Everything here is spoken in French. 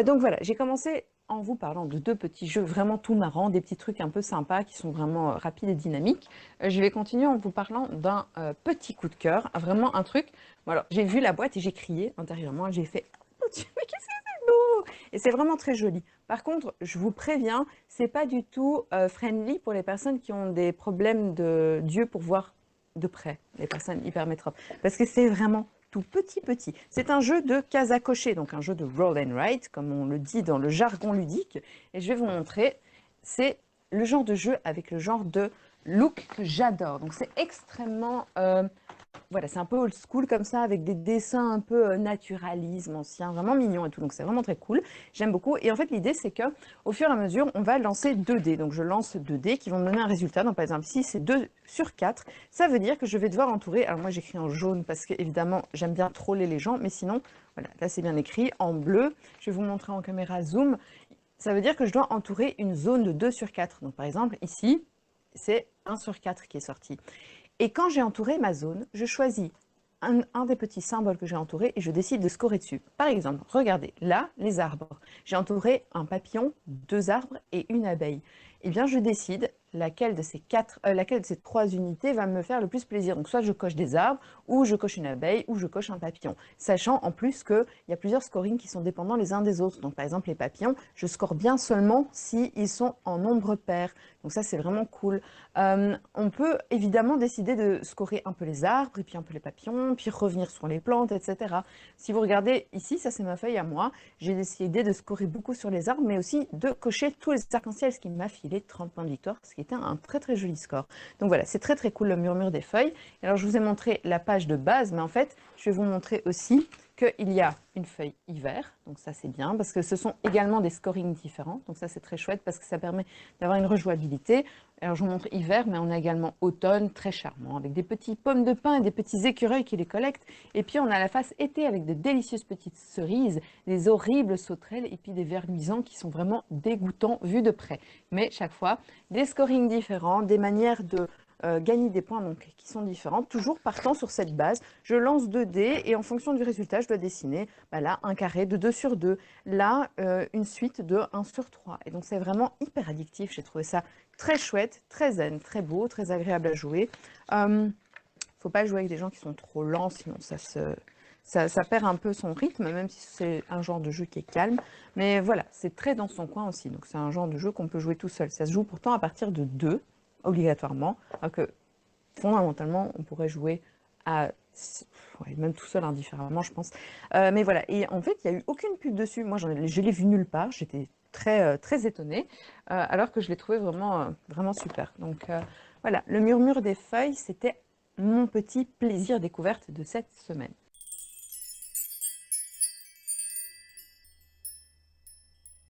Donc voilà, j'ai commencé en vous parlant de deux petits jeux vraiment tout marrants, des petits trucs un peu sympas qui sont vraiment rapides et dynamiques. Je vais continuer en vous parlant d'un petit coup de cœur, vraiment un truc. Bon, alors, j'ai vu la boîte et j'ai crié intérieurement, j'ai fait oh Dieu, mais qu'est-ce que c'est beau! Et c'est vraiment très joli. Par contre, je vous préviens, c'est pas du tout friendly pour les personnes qui ont des problèmes d'yeux pour voir de près, les personnes hypermétropes. Parce que c'est vraiment tout petit. C'est un jeu de cases à cocher, donc un jeu de roll and write, comme on le dit dans le jargon ludique. Et je vais vous montrer, c'est le genre de jeu avec le genre de look que j'adore. Donc c'est extrêmement voilà, c'est un peu old school comme ça, avec des dessins un peu naturalisme ancien, vraiment mignon et tout. Donc c'est vraiment très cool. J'aime beaucoup. Et en fait, l'idée, c'est que au fur et à mesure, on va lancer 2 dés. Donc je lance 2 dés qui vont me donner un résultat. Donc par exemple, ici, c'est 2 sur 4. Ça veut dire que je vais devoir entourer. Alors moi, j'écris en jaune parce que évidemment, j'aime bien troller les gens. Mais sinon, voilà, là, c'est bien écrit. En bleu, je vais vous montrer en caméra zoom. Ça veut dire que je dois entourer une zone de 2 sur 4. Donc par exemple, ici, c'est 1 sur 4 qui est sorti. Et quand j'ai entouré ma zone, je choisis un des petits symboles que j'ai entouré et je décide de scorer dessus. Par exemple, regardez, là, les arbres. J'ai entouré un papillon, 2 arbres et une abeille. Eh bien, je décide laquelle de ces 3 unités va me faire le plus plaisir. Donc, soit je coche des arbres, ou je coche une abeille, ou je coche un papillon. Sachant en plus qu'il y a plusieurs scorings qui sont dépendants les uns des autres. Donc, par exemple, les papillons, je score bien seulement s'ils sont en nombre pair. Donc, ça, c'est vraiment cool. On peut évidemment décider de scorer un peu les arbres, et puis un peu les papillons, puis revenir sur les plantes, etc. Si vous regardez ici, ça c'est ma feuille à moi, j'ai décidé de scorer beaucoup sur les arbres, mais aussi de cocher tous les arcs-en-ciel, ce qui m'a filé 30 points de victoire, ce qui était un très joli score. Donc voilà, c'est très cool le murmure des feuilles. Et alors je vous ai montré la page de base, mais en fait, je vais vous montrer aussi qu'il y a une feuille hiver, donc ça c'est bien, parce que ce sont également des scorings différents, donc ça c'est très chouette, parce que ça permet d'avoir une rejouabilité. Alors je vous montre hiver, mais on a également automne, très charmant, avec des petits pommes de pin et des petits écureuils qui les collectent. Et puis on a la face été avec de délicieuses petites cerises, des horribles sauterelles et puis des vers luisants qui sont vraiment dégoûtants vus de près. Mais chaque fois, des scorings différents, des manières de gagner des points donc, qui sont différentes, toujours partant sur cette base. Je lance 2 dés et en fonction du résultat, je dois dessiner là un carré de 2 sur 2, là une suite de 1 sur 3. Et donc c'est vraiment hyper addictif, j'ai trouvé ça très chouette, très zen, très beau, très agréable à jouer. Faut pas jouer avec des gens qui sont trop lents, sinon ça perd un peu son rythme, même si c'est un genre de jeu qui est calme. Mais voilà, c'est très dans son coin aussi. Donc c'est un genre de jeu qu'on peut jouer tout seul. Ça se joue pourtant à partir de 2, obligatoirement. Alors que fondamentalement, on pourrait jouer à ouais, même tout seul indifféremment, je pense. Mais voilà, et en fait, il n'y a eu aucune pub dessus. Moi, je l'ai vu nulle part. J'étais très étonnée, alors que je l'ai trouvé vraiment super. Donc voilà, le murmure des feuilles, c'était mon petit plaisir découverte de cette semaine.